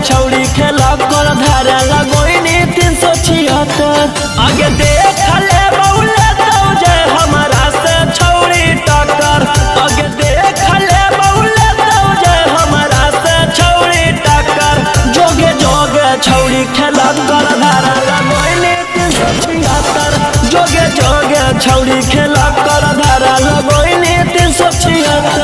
छौड़ी खेला कर धारा लगोइनी 376। आगे देख ले बउले तो जे हमारा से छौड़ी टक्कर। आगे देख ले बउले तो जे हमारा से छौड़ी टक्कर। जोगे जोगे छौड़ी खेला कर धारा लगोइनी 376। जोगे जोगे छौड़ी खेला कर धारा लगोइनी 376।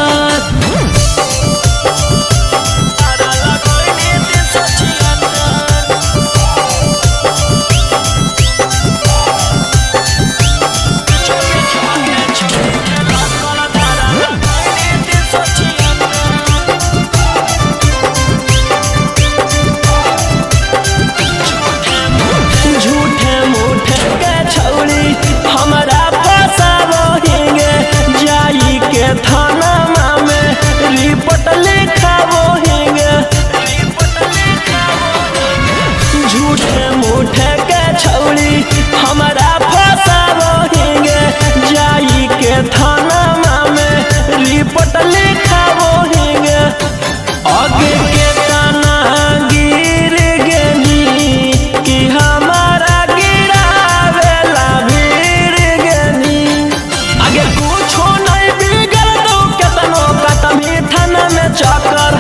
झूठे मूठे के छौड़ी हमारा फसाबोहिंगे जाई के थाना में रिपोर्ट लिखाबोहिंगे। आगे के तना गिर गेनी कि हमारा गिरावेला भीड़ गेनी। आगे कुछो नहीं बिगड़ दो केतनो कतमी थाना में चक्कर।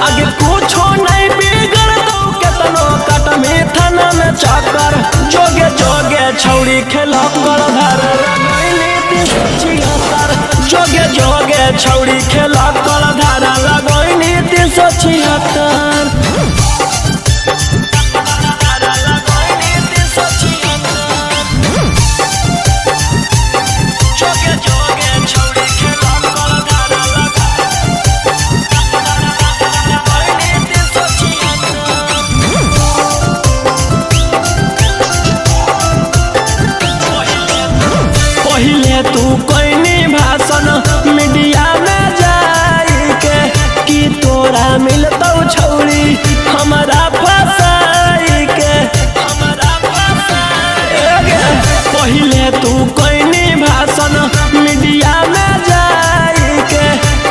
आगे कुछो नहीं बिगड़ दो केतनो कतमी थाना में चक्कर। जोगे जोगे छौड़ी खेला कर धारा लगोइनी 376। जोगे जोगे छौड़ी खेला कर धारा लगोइनी 376। पहिले तू कोइनी भाषण मीडिया में जाई के कि तोरा मिलतौ छौड़ी हमारा फसाई के। पहिले तू कोइनी भाषण मीडिया में जाई के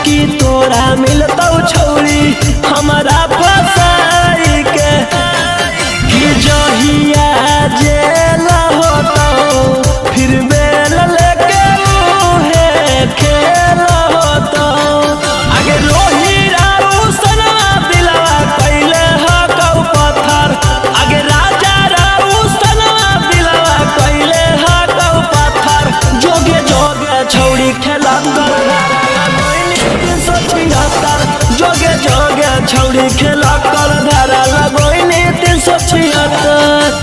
कि तोरा मिलतौ छौड़ी हमारा फसाई के। कि जहिया जेल होतौ फिर बेल लेके उहे खेल होतौ। आगे रोही राऊ सनवा दिलवा कैले हकौ पत्थर। आगे राजा राऊ सनवा दिलवा कैले हकौ पत्थर। जोगे जोगे छौड़ी खेला कर धारा लगोइनी 376। जोगे जोगे छौड़ी खेला कर धारा लगोइनी 376।